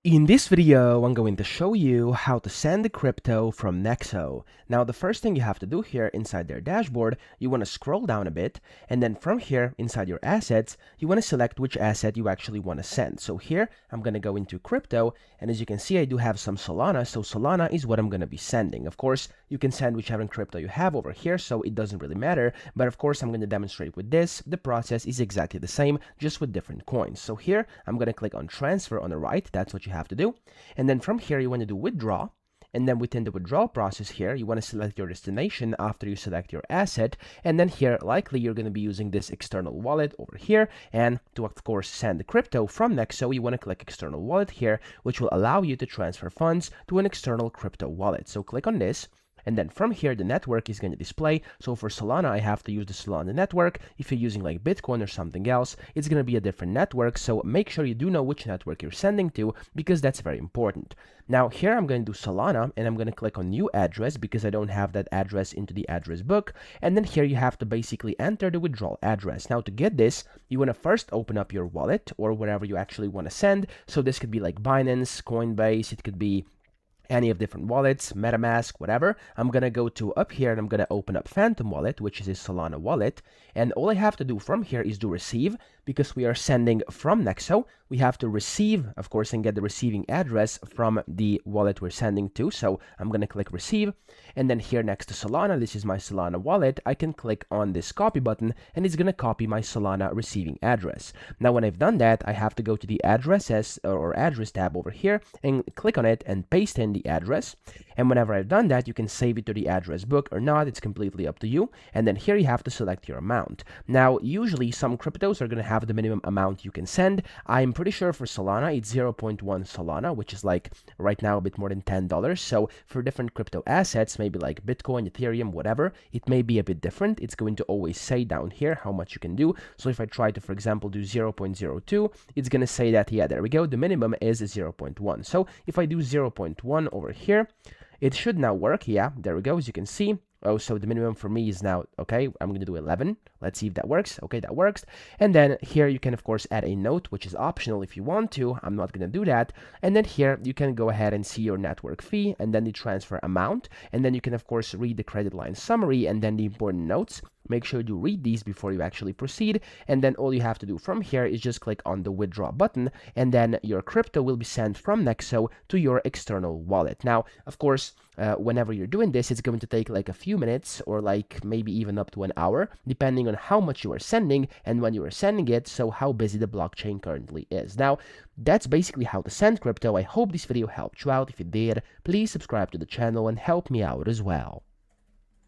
In this video, I'm going to show you how to send the crypto from Nexo. Now, the first thing you have to do here inside their dashboard, you want to scroll down a bit, and then from here, inside your assets, you want to select which asset you actually want to send. So here, I'm going to go into crypto, and as you can see, I do have some Solana, so Solana is what I'm going to be sending. Of course, you can send whichever crypto you have over here, so it doesn't really matter, but of course, I'm going to demonstrate with this. The process is exactly the same, just with different coins. So here, I'm going to click on transfer on the right. That's what you have to do. And then from here, you want to do withdraw. And then within the withdrawal process here, you want to select your destination after you select your asset. And then here, likely you're going to be using this external wallet over here. And to, of course, send the crypto from Nexo, you want to click external wallet here, which will allow you to transfer funds to an external crypto wallet. So click on this. And then from here, the network is going to display. So for Solana, I have to use the Solana network. If you're using like Bitcoin or something else, it's going to be a different network. So make sure you do know which network you're sending to, because that's very important. Now here, I'm going to do Solana, and I'm going to click on new address because I don't have that address into the address book. And then here you have to basically enter the withdrawal address. Now to get this, you want to first open up your wallet or whatever you actually want to send. So this could be like Binance, Coinbase, it could be any of different wallets, MetaMask, whatever. I'm gonna go to up here and I'm gonna open up Phantom Wallet, which is a Solana wallet. And all I have to do from here is do receive, because we are sending from Nexo. We have to receive, of course, and get the receiving address from the wallet we're sending to. So I'm gonna click receive. And then here next to Solana, this is my Solana wallet, I can click on this copy button and it's gonna copy my Solana receiving address. Now, when I've done that, I have to go to the addresses or address tab over here and click on it and paste in the address. And whenever I've done that, you can save it to the address book or not. It's completely up to you. And then here you have to select your amount. Now, usually some cryptos are going to have the minimum amount you can send. I'm pretty sure for Solana, it's 0.1 Solana, which is like right now a bit more than $10. So for different crypto assets, maybe like Bitcoin, Ethereum, whatever, it may be a bit different. It's going to always say down here how much you can do. So if I try to, for example, do 0.02, it's going to say that, yeah, there we go. The minimum is 0.1. So if I do 0.1 over here, it should now work. Yeah, there we go. As you can see. Oh, so the minimum for me is now, okay, I'm going to do 11. Let's see if that works. Okay, that works. And then here you can, of course, add a note, which is optional if you want to. I'm not going to do that. And then here you can go ahead and see your network fee and then the transfer amount. And then you can, of course, read the credit line summary and then the important notes. Make sure you read these before you actually proceed. And then all you have to do from here is just click on the withdraw button, and then your crypto will be sent from Nexo to your external wallet. Now, of course, whenever you're doing this, it's going to take like a few minutes or like maybe even up to an hour, depending on how much you are sending and when you are sending it, so how busy the blockchain currently is. Now, that's basically how to send crypto. I hope this video helped you out. If it did, please subscribe to the channel and help me out as well.